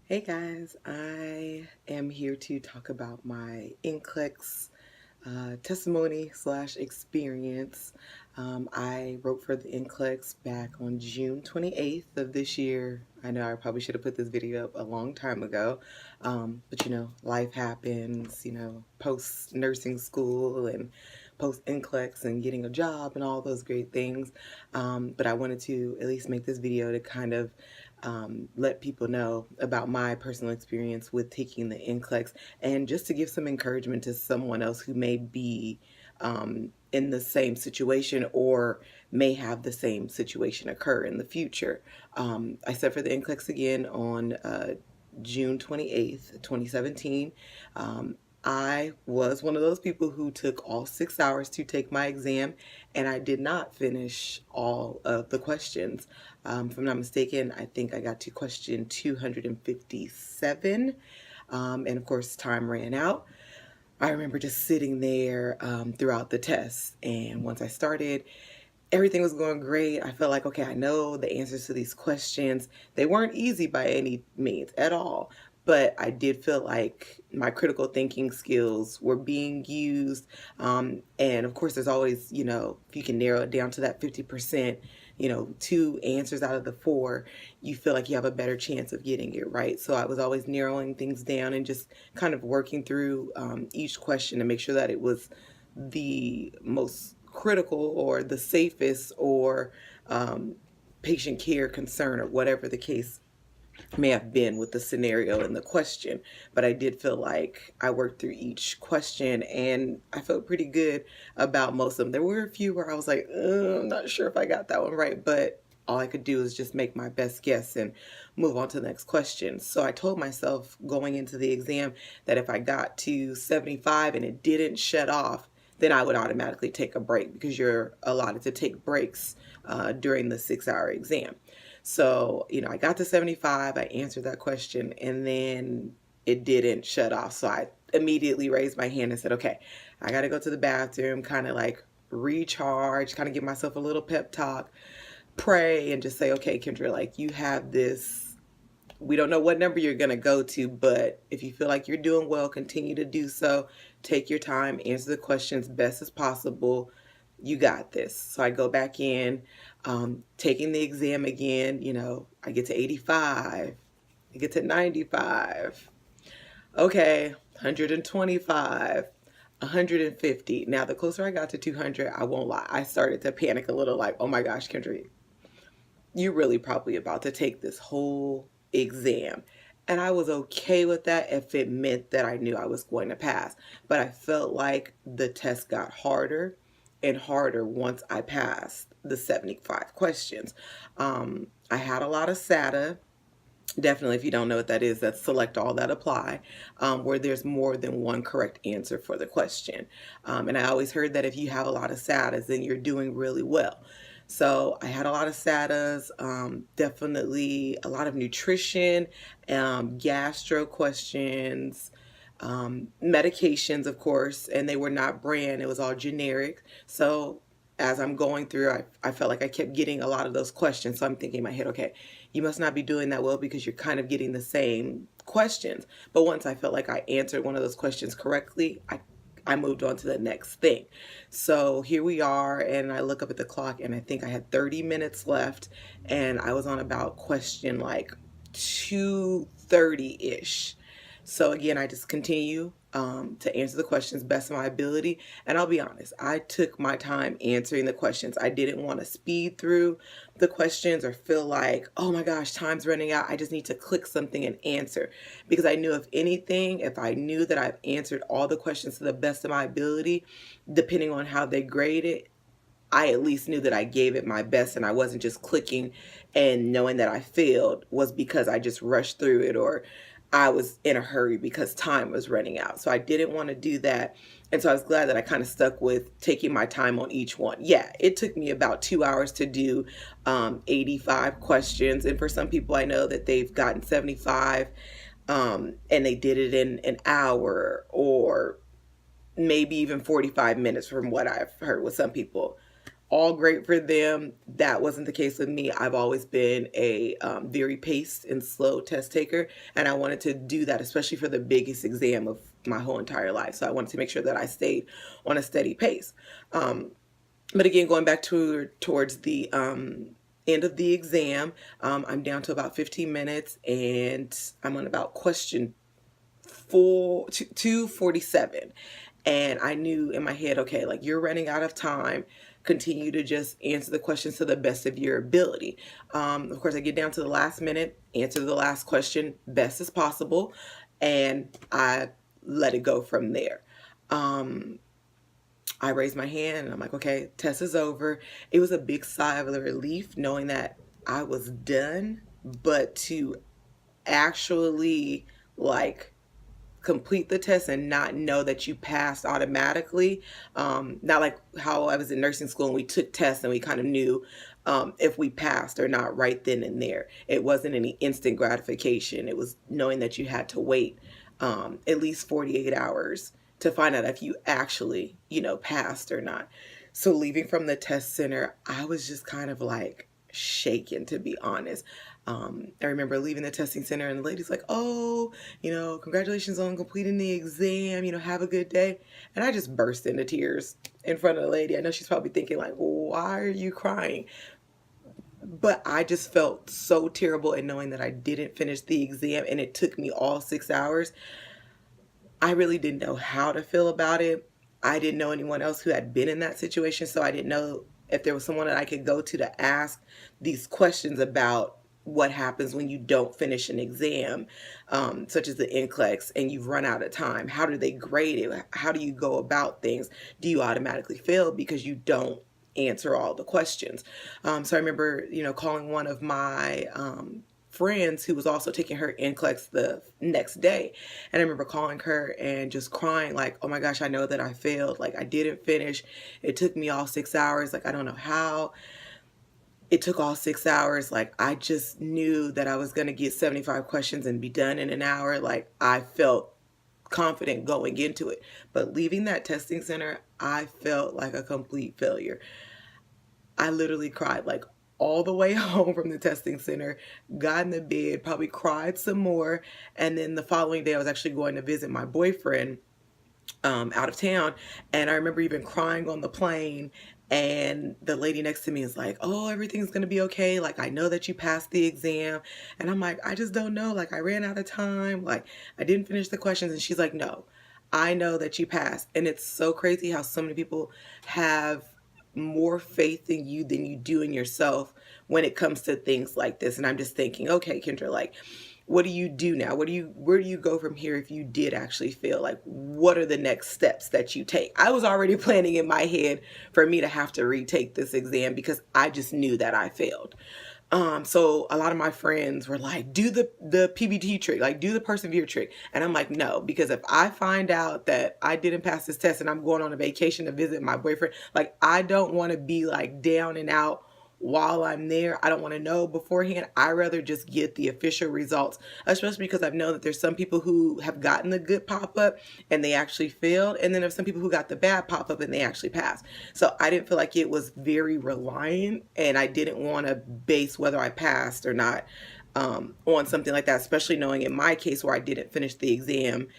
Hey guys, I am here to talk about my NCLEX testimony slash experience. I wrote for the NCLEX back on June 28th of this year. I know I probably should have put this video up a long time ago, but life happens, post nursing school and post NCLEX and getting a job and all those great things. But I wanted to at least make this video to kind of let people know about my personal experience with taking the NCLEX and just to give some encouragement to someone else who may be in the same situation or may have the same situation occur in the future. I sat for the NCLEX again on June 28th, 2017. I was one of those people who took all 6 hours to take my exam, and I did not finish all of the questions. If I'm not mistaken, I think I got to question 257, and of course time ran out. I remember just sitting there throughout the test, and once I started, everything was going great. I felt like, okay, I know the answers to these questions. They weren't easy by any means at all, but I did feel like my critical thinking skills were being used. And of course, there's always, if you can narrow it down to that 50%, 2 answers out of the 4, you feel like you have a better chance of getting it right. So I was always narrowing things down and just kind of working through each question to make sure that it was the most critical or the safest or patient care concern or whatever the case may have been with the scenario and the question. But I did feel like I worked through each question and I felt pretty good about most of them. There were a few where I was like, I'm not sure if I got that one right, but all I could do is just make my best guess and move on to the next question. So I told myself going into the exam that if I got to 75 and it didn't shut off, then I would automatically take a break because you're allotted to take breaks during the 6-hour exam. So, I got to 75, I answered that question, and then it didn't shut off. So I immediately raised my hand and said, okay, I got to go to the bathroom, kind of like recharge, kind of give myself a little pep talk, pray, and just say, okay, Kendra, like you have this. We don't know what number you're going to go to, but if you feel like you're doing well, continue to do so. Take your time, answer the questions best as possible. You got this. So I go back in, taking the exam again. I get to 85, I get to 95. Okay, 125, 150. Now, the closer I got to 200, I won't lie, I started to panic a little like, oh my gosh, Kendra, you're really probably about to take this whole exam. And I was okay with that if it meant that I knew I was going to pass. But I felt like the test got harder and harder once I passed the 75 questions. I had a lot of SATA. Definitely, if you don't know what that is, that's select all that apply, where there's more than one correct answer for the question. And I always heard that if you have a lot of SATAs, then you're doing really well. So I had a lot of SATAs, definitely a lot of nutrition, gastro questions, medications, of course, and they were not brand, it was all generic. So as I'm going through, I felt like I kept getting a lot of those questions. So I'm thinking in my head, okay, you must not be doing that well because you're kind of getting the same questions. But once I felt like I answered one of those questions correctly, I moved on to the next thing. So here we are, and I look up at the clock, and I think I had 30 minutes left, and I was on about question like 230-ish. So again, I just continue to answer the questions best of my ability. And I'll be honest, I took my time answering the questions. I didn't want to speed through the questions or feel like, oh my gosh, time's running out. I just need to click something and answer. Because I knew if anything, if I knew that I've answered all the questions to the best of my ability, depending on how they grade it, I at least knew that I gave it my best and I wasn't just clicking and knowing that I failed was because I just rushed through it or I was in a hurry because time was running out. So I didn't want to do that. And so I was glad that I kind of stuck with taking my time on each one. Yeah, it took me about 2 hours to do 85 questions. And for some people, I know that they've gotten 75 and they did it in an hour or maybe even 45 minutes from what I've heard with some people. all great for them. That wasn't the case with me. I've always been a very paced and slow test taker, and I wanted to do that, especially for the biggest exam of my whole entire life. So I wanted to make sure that I stayed on a steady pace. But again, going back towards the end of the exam, I'm down to about 15 minutes, and I'm on about question 247. And I knew in my head, okay, like, you're running out of time. Continue to just answer the questions to the best of your ability. Of course, I get down to the last minute, answer the last question best as possible, and I let it go from there. I raised my hand and I'm like, okay, test is over. It was a big sigh of relief knowing that I was done, but to actually, like, complete the test and not know that you passed automatically. Not like how I was in nursing school and we took tests and we kind of knew if we passed or not right then and there. It wasn't any instant gratification. It was knowing that you had to wait at least 48 hours to find out if you actually, passed or not. So leaving from the test center, I was just kind of like shaken, to be honest. I remember leaving the testing center and the lady's like, oh, congratulations on completing the exam, have a good day. And I just burst into tears in front of the lady. I know she's probably thinking like, why are you crying? But I just felt so terrible in knowing that I didn't finish the exam and it took me all 6 hours. I really didn't know how to feel about it. I didn't know anyone else who had been in that situation, so I didn't know if there was someone that I could go to ask these questions about what happens when you don't finish an exam, such as the NCLEX, and you've run out of time. How do they grade it? How do you go about things? Do you automatically fail because you don't answer all the questions? So I remember, calling one of my friends who was also taking her NCLEX the next day. And I remember calling her and just crying like, oh my gosh, I know that I failed. Like, I didn't finish. It took me all 6 hours. Like, I don't know how it took all 6 hours. Like, I just knew that I was going to get 75 questions and be done in an hour. Like, I felt confident going into it. But leaving that testing center, I felt like a complete failure. I literally cried like all the way home from the testing center, got in the bed, probably cried some more. And then the following day, I was actually going to visit my boyfriend out of town. And I remember even crying on the plane. And the lady next to me is like, oh, everything's going to be okay. Like, I know that you passed the exam. And I'm like, I just don't know. Like, I ran out of time. Like, I didn't finish the questions. And she's like, no, I know that you passed. And it's so crazy how so many people have more faith in you than you do in yourself when it comes to things like this. And I'm just thinking, okay, Kendra, like, what do you do now? Where do you go from here if you did actually fail? Like, what are the next steps that you take? I was already planning in my head for me to have to retake this exam because I just knew that I failed. So a lot of my friends were like, do the PBT trick, like do the persevere trick. And I'm like, no, because if I find out that I didn't pass this test and I'm going on a vacation to visit my boyfriend, like, I don't want to be like down and out while I'm there. I don't want to know beforehand. I rather just get the official results, especially because I've known that there's some people who have gotten the good pop-up and they actually failed. And then there's some people who got the bad pop-up and they actually passed. So I didn't feel like it was very reliant, and I didn't want to base whether I passed or not on something like that, especially knowing in my case where I didn't finish the exam,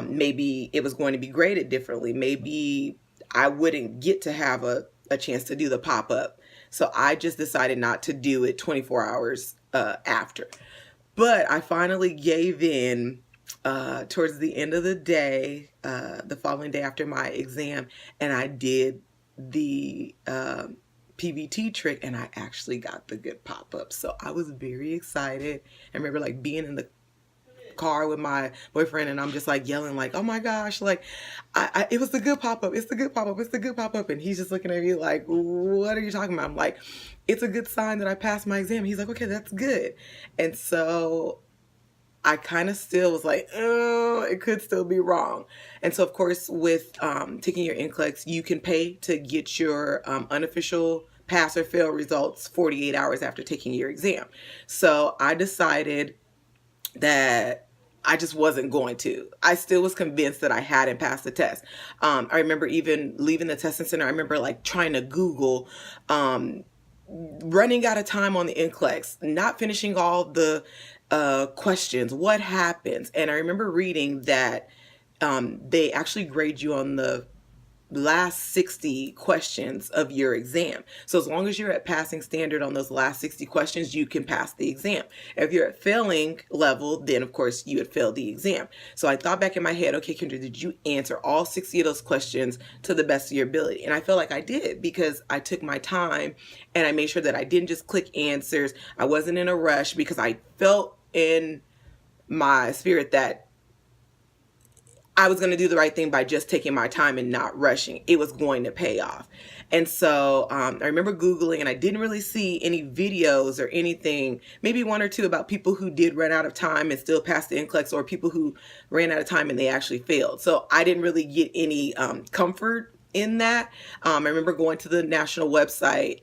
maybe it was going to be graded differently. Maybe I wouldn't get to have a chance to do the pop-up. So I just decided not to do it 24 hours after. But I finally gave in towards the end of the day, the following day after my exam, and I did the PBT trick, and I actually got the good pop-up. So I was very excited. I remember like being in the car with my boyfriend and I'm just like yelling like, oh my gosh, like it was the good pop-up, it's the good pop-up, it's the good pop-up. And he's just looking at me like, what are you talking about? I'm like, it's a good sign that I passed my exam. He's like, okay, that's good. And so I kind of still was like, oh, it could still be wrong. And so of course with taking your NCLEX, you can pay to get your unofficial pass or fail results 48 hours after taking your exam. So I decided that I just wasn't going to. I still was convinced that I hadn't passed the test. I remember even leaving the testing center. I remember like trying to Google, running out of time on the NCLEX, not finishing all the questions. What happens? And I remember reading that they actually grade you on the last 60 questions of your exam. So as long as you're at passing standard on those last 60 questions, you can pass the exam. If you're at failing level, then of course you would fail the exam. So I thought back in my head, okay, Kendra, did you answer all 60 of those questions to the best of your ability? And I felt like I did, because I took my time and I made sure that I didn't just click answers. I wasn't in a rush, because I felt in my spirit that I was going to do the right thing by just taking my time and not rushing. It was going to pay off. And so I remember Googling, and I didn't really see any videos or anything, maybe one or two, about people who did run out of time and still passed the NCLEX, or people who ran out of time and they actually failed. So I didn't really get any comfort in that. I remember going to the national website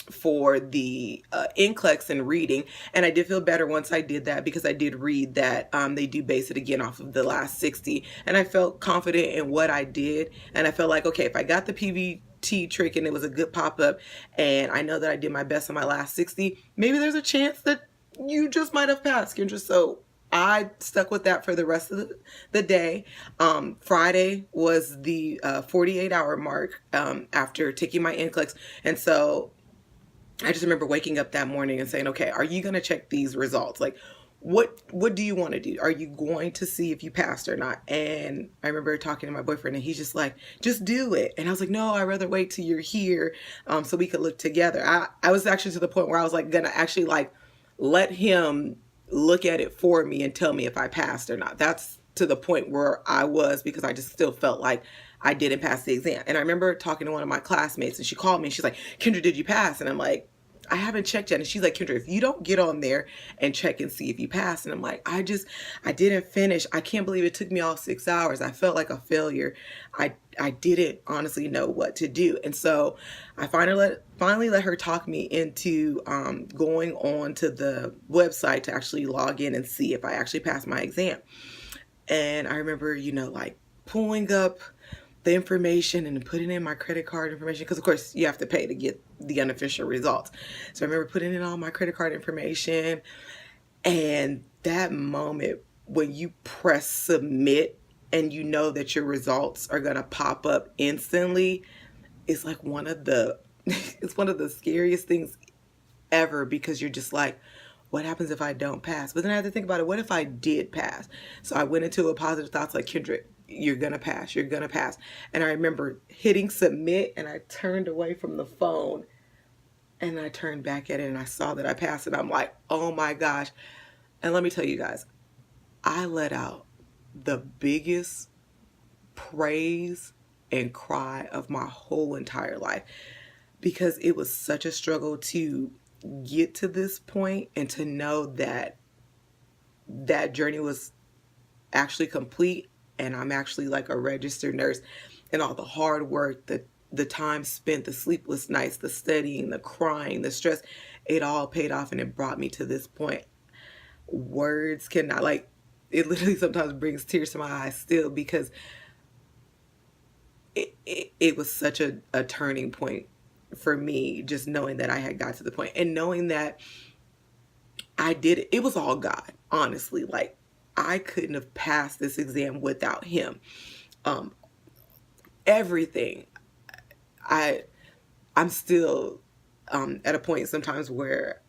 for the NCLEX and reading, and I did feel better once I did that, because I did read that they do base it again off of the last 60, and I felt confident in what I did, and I felt like, okay, if I got the PVT trick and it was a good pop-up, and I know that I did my best on my last 60, maybe there's a chance that you just might have passed, Kendra. So I stuck with that for the rest of the day. Friday was the 48-hour mark after taking my NCLEX, and so I just remember waking up that morning and saying, okay, are you going to check these results? Like, what do you want to do? Are you going to see if you passed or not? And I remember talking to my boyfriend, and he's just like, just do it. And I was like, no, I'd rather wait till you're here so we could look together. I was actually to the point where I was like going to actually like let him look at it for me and tell me if I passed or not. That's to the point where I was, because I just still felt like I didn't pass the exam. And I remember talking to one of my classmates, and she called me and she's like, Kendra, did you pass? And I'm like, I haven't checked yet. And she's like, Kendra, if you don't get on there and check and see if you pass. And I'm like, I didn't finish. I can't believe it took me all 6 hours. I felt like a failure. I didn't honestly know what to do. And so I finally let her talk me into going on to the website to actually log in and see if I actually passed my exam. And I remember, like pulling up the information and putting in my credit card information, because of course you have to pay to get the unofficial results. So I remember putting in all my credit card information, and that moment when you press submit and you know that your results are going to pop up instantly, it's like it's one of the scariest things ever, because you're just like, what happens if I don't pass? But then I had to think about it. What if I did pass? So I went into a positive thoughts like, Kendra, you're going to pass. You're going to pass. And I remember hitting submit, and I turned away from the phone, and I turned back at it, and I saw that I passed it. I'm like, oh my gosh. And let me tell you guys, I let out the biggest praise and cry of my whole entire life, because it was such a struggle to get to this point and to know that that journey was actually complete, and I'm actually like a registered nurse, and all the hard work, the time spent, the sleepless nights, the studying, the crying, the stress, it all paid off, and it brought me to this point. Words cannot, like, it literally sometimes brings tears to my eyes still, because it was such a turning point for me, just knowing that I had got to the point, and knowing that I did it. It was all God, honestly. Like, I couldn't have passed this exam without him. Everything. I'm still at a point sometimes where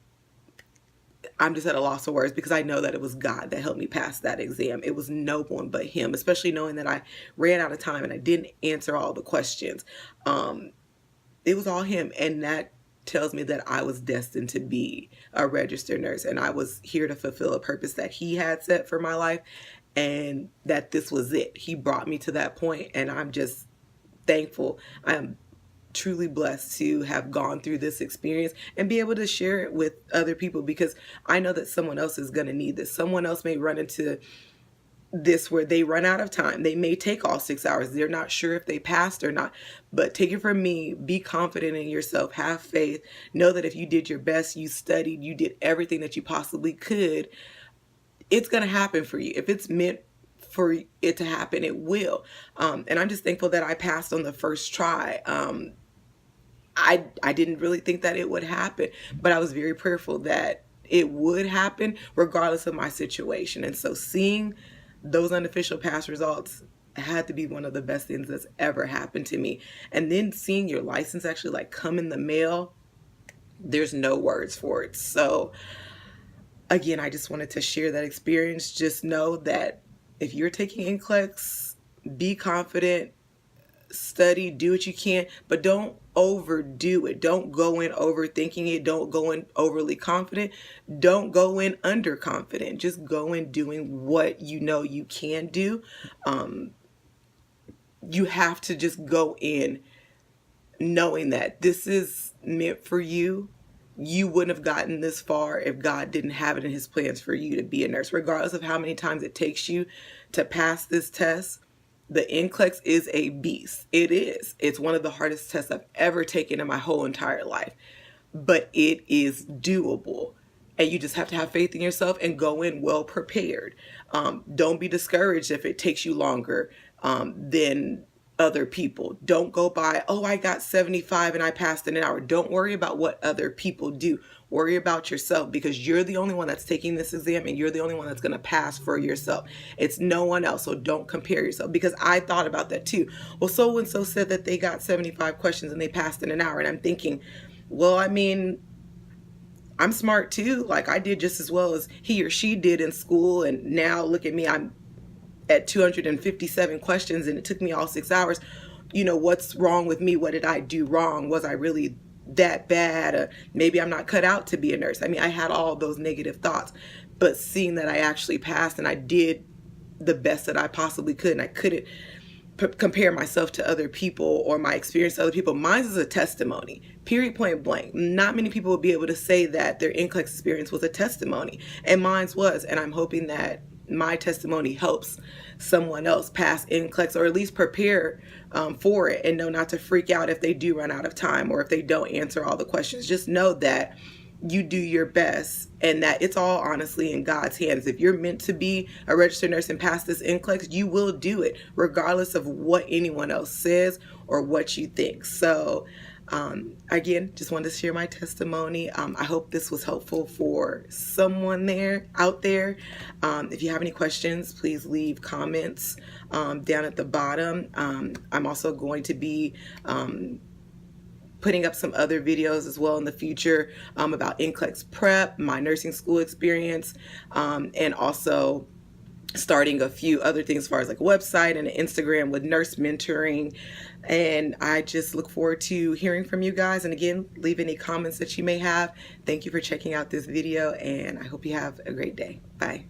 I'm just at a loss of words, because I know that it was God that helped me pass that exam. It was no one but him, especially knowing that I ran out of time and I didn't answer all the questions. It was all him, and that tells me that I was destined to be a registered nurse, and I was here to fulfill a purpose that he had set for my life, and that this was it. He brought me to that point, and I'm just thankful. I am truly blessed to have gone through this experience and be able to share it with other people, because I know that someone else is going to need this. Someone else may run into this where they run out of time. They may take all 6 hours. They're not sure if they passed or not. But take it from me, be confident in yourself, have faith, know that if you did your best, you studied, you did everything that you possibly could, it's going to happen for you. If it's meant for it to happen, it will. And I'm just thankful that I passed on the first try. I didn't really think that it would happen, but I was very prayerful that it would happen regardless of my situation. And so seeing those unofficial pass results had to be one of the best things that's ever happened to me. And then seeing your license actually like come in the mail, there's no words for it. So again, I just wanted to share that experience. Just know that if you're taking NCLEX, be confident, study, do what you can, but don't overdo it. Don't go in overthinking it. Don't go in overly confident. Don't go in underconfident. Just go in doing what you know you can do. You have to just go in knowing that this is meant for you. You wouldn't have gotten this far if God didn't have it in his plans for you to be a nurse. Regardless of how many times it takes you to pass this test, the NCLEX is a beast. It is. It's one of the hardest tests I've ever taken in my whole entire life. But it is doable. And you just have to have faith in yourself and go in well prepared. Don't be discouraged if it takes you longer than other people. Don't go by, oh, I got 75 and I passed in an hour. Don't worry about what other people do. Worry about yourself, because you're the only one that's taking this exam and you're the only one that's going to pass for yourself. It's no one else. So don't compare yourself, because I thought about that too. Well, so-and-so said that they got 75 questions and they passed in an hour. And I'm thinking, well, I mean, I'm smart too. Like, I did just as well as he or she did in school. And now look at me, I'm at 257 questions and it took me all 6 hours. You know, what's wrong with me? What did I do wrong? Was I really that bad? Maybe I'm not cut out to be a nurse. I mean, I had all those negative thoughts, but seeing that I actually passed and I did the best that I possibly could, and I couldn't compare myself to other people or my experience to other people. Mine is a testimony, period, point blank. Not many people will be able to say that their NCLEX experience was a testimony, and mine was. And I'm hoping that my testimony helps someone else pass NCLEX, or at least prepare for it, and know not to freak out if they do run out of time or if they don't answer all the questions. Just know that you do your best and that it's all honestly in God's hands. If you're meant to be a registered nurse and pass this NCLEX, you will do it regardless of what anyone else says or what you think. So again, just wanted to share my testimony. I hope this was helpful for someone out there. If you have any questions, please leave comments down at the bottom. I'm also going to be putting up some other videos as well in the future about NCLEX prep, my nursing school experience, and also starting a few other things as far as like a website and an Instagram with nurse mentoring. And I just look forward to hearing from you guys. And again, leave any comments that you may have. Thank you for checking out this video, and I hope you have a great day. Bye.